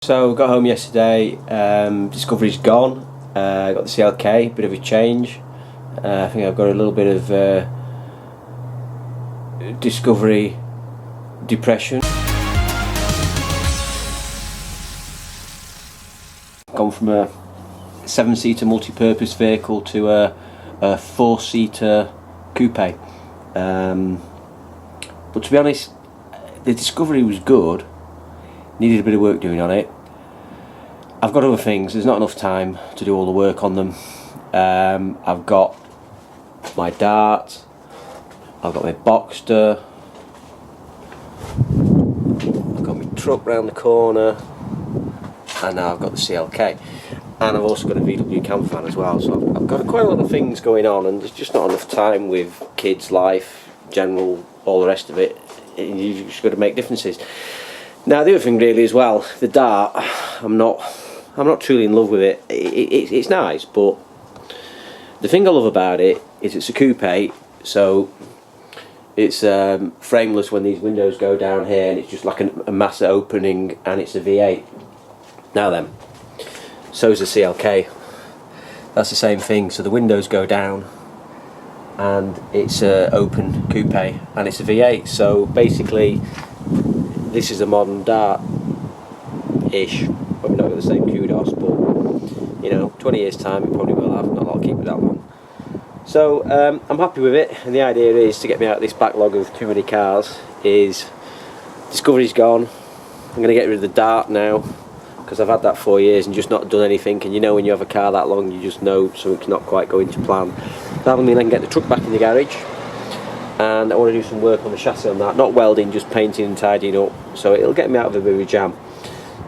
So got home yesterday, Discovery's gone, got the CLK, bit of a change. I think I've got a little bit of Discovery depression. Gone from a 7-seater multi-purpose vehicle to a 4-seater coupe. But to be honest, the Discovery was good. Needed a bit of work doing on it. I've got other things, there's not enough time to do all the work on them. I've got my Dart, I've got my Boxster, I've got my truck round the corner, and now I've got the CLK. And I've also got a VW camper van as well, so I've got quite a lot of things going on, and there's just not enough time with kids, life, general, all the rest of it. You've just got to make differences. Now the other thing really as well, the Dart, I'm not truly in love with it. It's nice, but the thing I love about it is it's a coupe, so it's frameless when these windows go down here, and it's just like a massive opening, and it's a V8. Now then, so's the CLK. That's the same thing, so the windows go down, and it's an open coupe, and it's a V8. So basically, this is a modern Dart-ish. Probably not got the same kudos, but you know, 20 years time it probably will have. Not a lot to keep it that long. So I'm happy with it, and the idea is to get me out of this backlog of too many cars. Is Discovery's gone. I'm going to get rid of the Dart now, because I've had that 4 years and just not done anything. And you know, when you have a car that long, you just know something's not quite going to plan. That'll mean I can get the truck back in the garage. And I want to do some work on the chassis on that, not welding, just painting and tidying up, so it'll get me out of a bit of a jam.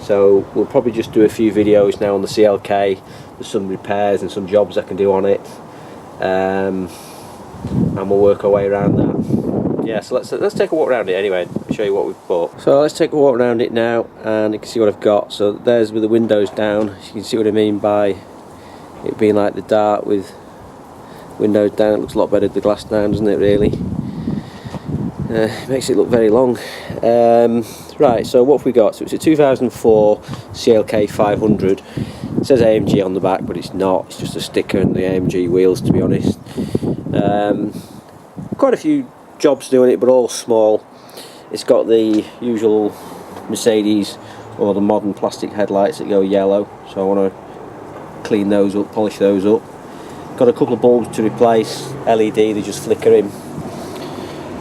So we'll probably just do a few videos now on the CLK. There's some repairs and some jobs I can do on it, and we'll work our way around that. Yeah, so let's take a walk around it anyway and show you what we've bought. So let's take a walk around it now, and you can see what I've got. So there's with the windows down. You can see what I mean by it being like the Dart with windows down. It looks a lot better with the glass down, doesn't it, really? Makes it look very long. Right, so what have we got? So it's a 2004 CLK500. It says AMG on the back, but it's not. It's just a sticker and the AMG wheels, to be honest. Quite a few jobs doing it, but all small. It's got the usual Mercedes or the modern plastic headlights that go yellow, so I want to clean those up, polish those up. Got a couple of bulbs to replace, LED, they're just flickering.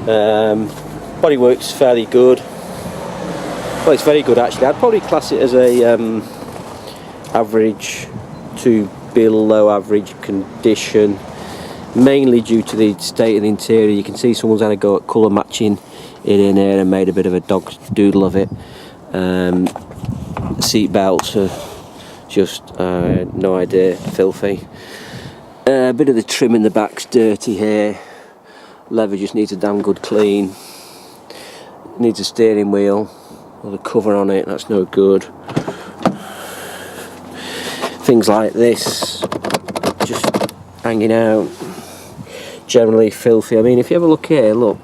Bodywork's fairly good. Well, it's very good actually. I'd probably class it as a average to below average condition, mainly due to the state of the interior. You can see someone's had a go at colour matching it in here and made a bit of a dog's doodle of it. Seat belts are just, no idea, filthy. A bit of the trim in the back's dirty here. Leather just needs a damn good clean. Needs a steering wheel with a cover on it, that's no good. Things like this just hanging out, generally filthy. I mean, if you have a look here, look,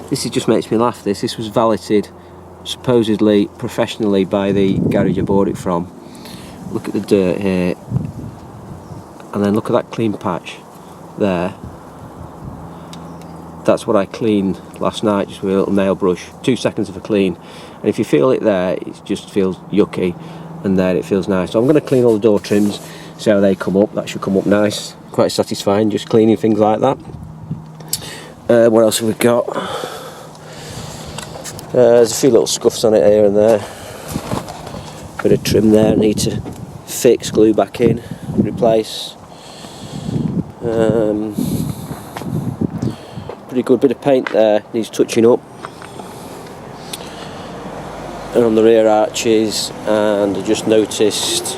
this just makes me laugh. This was valeted supposedly professionally by the garage I bought it from. Look at the dirt here, and then look at that clean patch there. That's what I cleaned last night, just with a little nail brush. 2 seconds of a clean, and if you feel it there, it just feels yucky, and there it feels nice. So I'm going to clean all the door trims, see how they come up. That should come up nice, quite satisfying, just cleaning things like that. What else have we got? There's a few little scuffs on it here and there. Bit of trim there, need to fix, glue back in, replace. Pretty good bit of paint there, needs touching up. And on the rear arches, and I just noticed,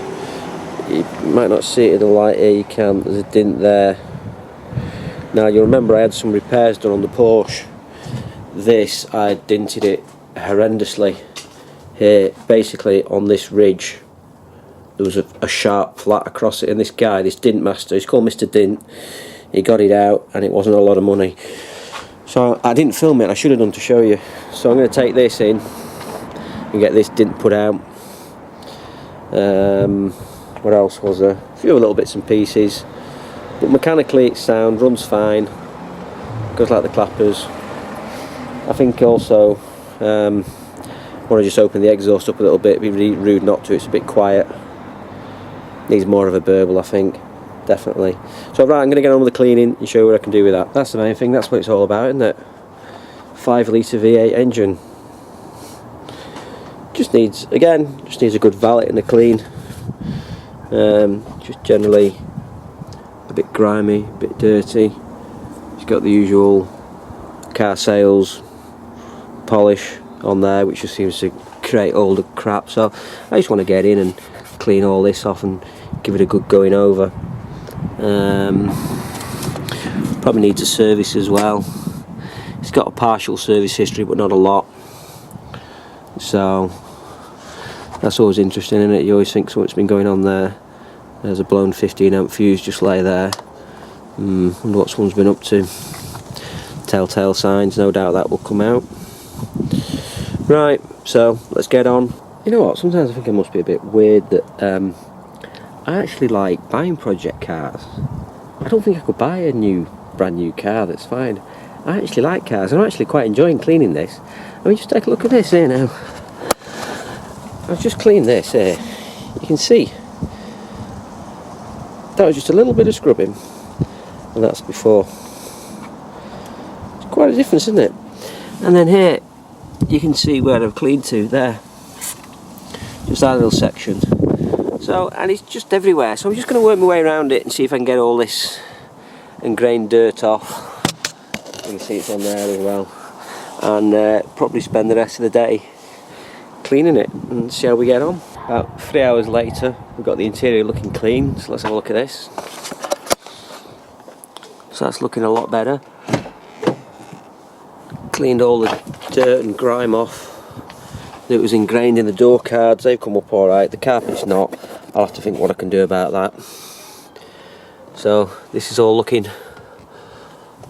you might not see it in the light here, you can, there's a dint there. Now you'll remember I had some repairs done on the Porsche. This, I dinted it horrendously here. Basically on this ridge there was a sharp flat across it, and this guy, this dint master, he's called Mr. Dint, he got it out and it wasn't a lot of money. So I didn't film it, I should have done to show you. So I'm going to take this in and get this dint put out, What else was there? A few little bits and pieces, but mechanically it's sound, runs fine, goes like the clappers. I think also want to just open the exhaust up a little bit. It'd be really rude not to. It's a bit quiet. Needs more of a burble, I think, definitely. So right, I'm going to get on with the cleaning and show you what I can do with that. That's the main thing. That's what it's all about, isn't it? 5 litre V8 engine. Just needs a good valet and a clean. Just generally a bit grimy, a bit dirty. It's got the usual car sales polish on there, which just seems to create all the crap. So I just want to get in and clean all this off and give it a good going over. Probably needs a service as well. It's got a partial service history, but not a lot. So that's always interesting, isn't it? You always think something's been going on there. There's a blown 15 amp fuse just lay there. Wonder what someone's been up to. Telltale signs, no doubt that will come out. Right, so let's get on. You know what, sometimes I think it must be a bit weird that I actually like buying project cars. I don't think I could buy a brand new car that's fine. I actually like cars. I'm actually quite enjoying cleaning this. I mean, just take a look at this here now. I've just cleaned this here. You can see that was just a little bit of scrubbing, and that's before. It's quite a difference, isn't it? And then here you can see where I've cleaned to there, just that little section. So, and it's just everywhere. So I'm just going to work my way around it and see if I can get all this ingrained dirt off. You can see it's on there as well, and probably spend the rest of the day cleaning it and see how we get on. About 3 hours later, we've got the interior looking clean, so let's have a look at this. So that's looking a lot better. Cleaned all the dirt and grime off that was ingrained in the door cards. They've come up alright, the carpet's not. I'll have to think what I can do about that. So this is all looking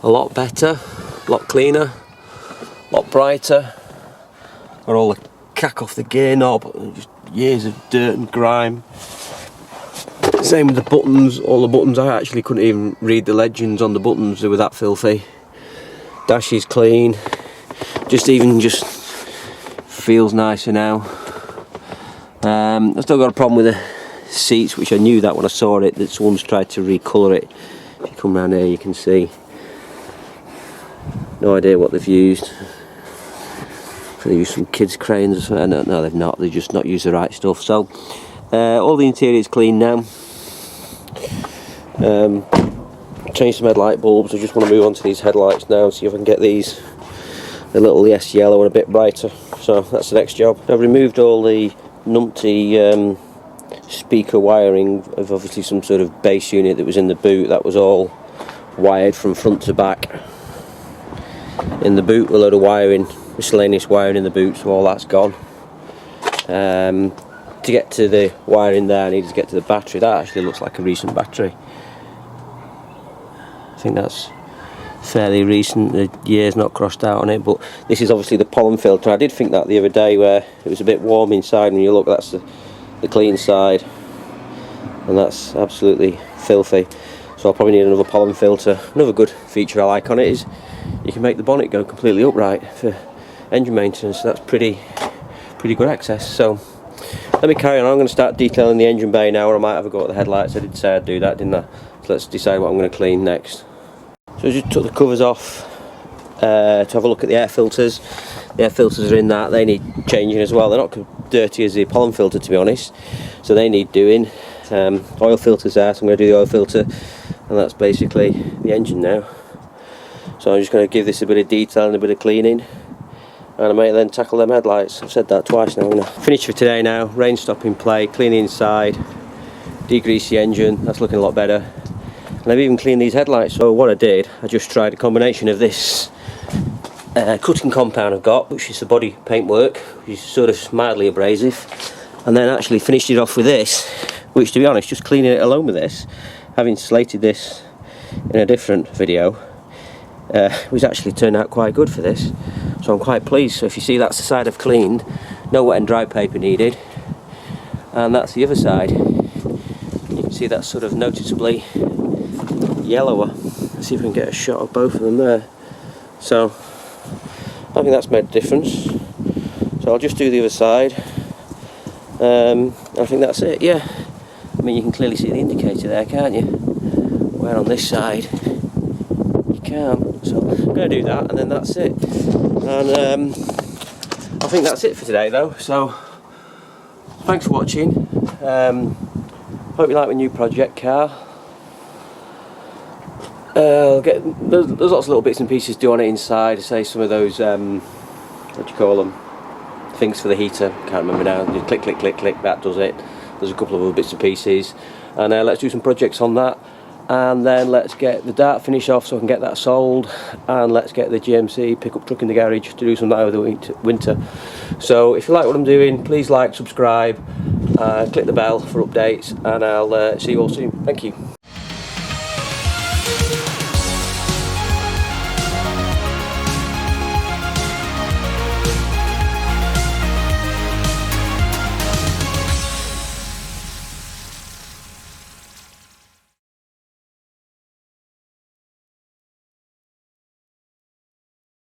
a lot better, a lot cleaner, a lot brighter. Got all the cack off the gear knob, just years of dirt and grime. Same with the buttons. All the buttons, I actually couldn't even read the legends on the buttons, they were that filthy. Dash is clean, just feels nicer now. I've still got a problem with the seats, which I knew that when I saw it, that someone's tried to recolour it. If you come around here you can see. No idea what they've used. They used some kids' crayons or something. No, they've not. They've just not used the right stuff. So all the interior is clean now. Changed some headlight bulbs. I just want to move on to these headlights now, see if I can get these a little less yellow and a bit brighter. So that's the next job. I've removed all the numpty speaker wiring of obviously some sort of bass unit that was in the boot. That was all wired from front to back. In the boot, a load of wiring, miscellaneous wiring in the boot, so all that's gone. To get to the wiring there, I needed to get to the battery. That actually looks like a recent battery. I think that's fairly recent, the year's not crossed out on it, but this is obviously the pollen filter. I did think that the other day where it was a bit warm inside, and you look, that's the clean side, and that's absolutely filthy. So I'll probably need another pollen filter. Another good feature I like on it is you can make the bonnet go completely upright for engine maintenance. That's pretty good access. So let me carry on. I'm going to start detailing the engine bay now, or I might have a go at the headlights. I did say I'd do that, didn't I? So let's decide what I'm going to clean next. So I just took the covers off to have a look at the air filters. The air filters are in that. They need changing as well. They're not dirty as the pollen filter, to be honest, so they need doing. Oil filters there, so I'm going to do the oil filter, and that's basically the engine now. So I'm just going to give this a bit of detail and a bit of cleaning, and I might then tackle them headlights. I've said that twice now. I'm going to finish for today now. Rain stop in play, clean the inside, degrease the engine. That's looking a lot better. And I've even cleaned these headlights. So what I did, I just tried a combination of this cutting compound I've got, which is the body paintwork, which is sort of mildly abrasive, and then actually finished it off with this, which, to be honest, just cleaning it alone with this, having slated this in a different video, was actually turned out quite good for this. So I'm quite pleased. So if you see, that's the side I've cleaned. No wet and dry paper needed. and that's the other side. You can see that's sort of noticeably yellower. Let's see if we can get a shot of both of them there. So I think that's made a difference. So I'll just do the other side. I think that's it, yeah. I mean, you can clearly see the indicator there, can't you? Where on this side you can't. So I'm going to do that, and then that's it. And I think that's it for today though. So thanks for watching. Hope you like my new project car. There's lots of little bits and pieces to do on it inside. Say some of those, what do you call them? Things for the heater. Can't remember now. You click, click, click, click. That does it. There's a couple of other bits and pieces, and let's do some projects on that. And then let's get the dart finish off so I can get that sold, and let's get the GMC pickup truck in the garage to do some of that over the winter. So if you like what I'm doing, please like, subscribe, click the bell for updates, and I'll see you all soon. Thank you.